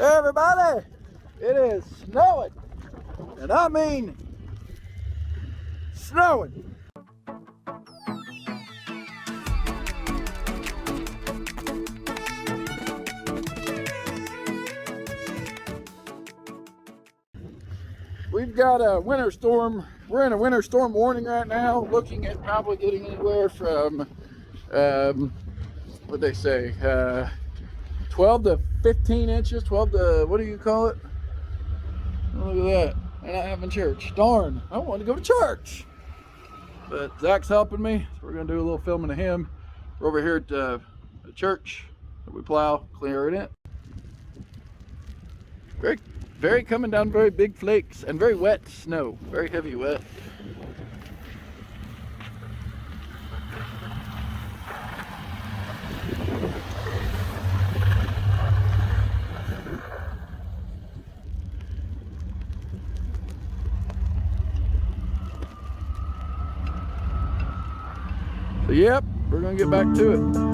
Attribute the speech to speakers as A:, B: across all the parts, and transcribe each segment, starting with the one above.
A: Hey everybody, it is snowing, and I mean snowing. We've got a winter storm. We're in a winter storm warning right now, looking at probably getting anywhere from, what they say, 12 to 15 inches, 12 to, what do you call it? Look at that. They're not having church. Darn, I want to go to church. But Zach's helping me, so we're going to do a little filming of him. We're over here at the church that we plow, clear it in. Very coming down, very big flakes and very wet snow, very heavy wet. So yep, we're gonna get back to it.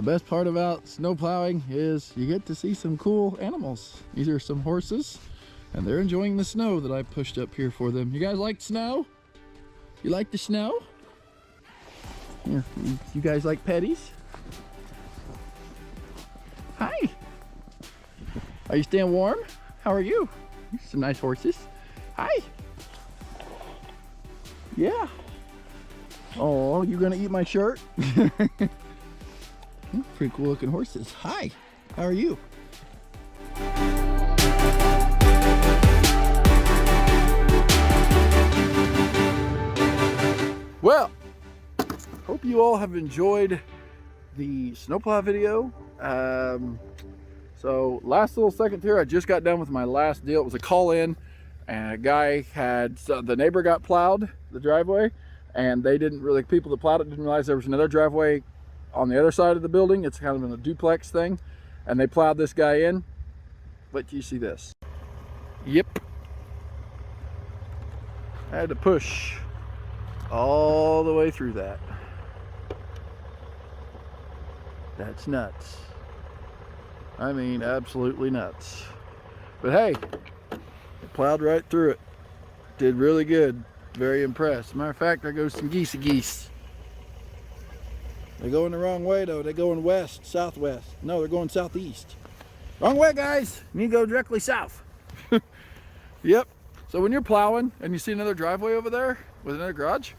A: best part about snow plowing is you get to see some cool animals. These are some horses, and they're enjoying the snow that I pushed up here for them. You guys like snow? You like the snow? Yeah, you guys like petties? Hi. Are you staying warm? How are you? Some nice horses. Hi. Yeah. Oh, you gonna eat my shirt? Pretty cool looking horses. Hi. How are you? Well, hope you all have enjoyed the snowplow video. So last little second here, I just got done with my last deal. It was a call in, and a guy had, so the neighbor got plowed the driveway, and they didn't really, people that plowed it didn't realize there was another driveway on the other side of the building. It's kind of in a duplex thing, and they plowed this guy in. But you see this? Yep. I had to push all the way through that. That's nuts. I mean, absolutely nuts. But hey, it plowed right through it. Did really good. Very impressed. Matter of fact, there goes some geese. They're going the wrong way though. They're going west, southwest. No, they're going southeast. Wrong way, guys. You need to go directly south. Yep. So when you're plowing and you see another driveway over there with another garage,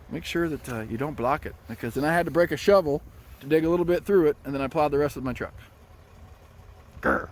A: make sure that you don't block it, because then I had to break a shovel to dig a little bit through it, and then I plowed the rest of my truck. Grr.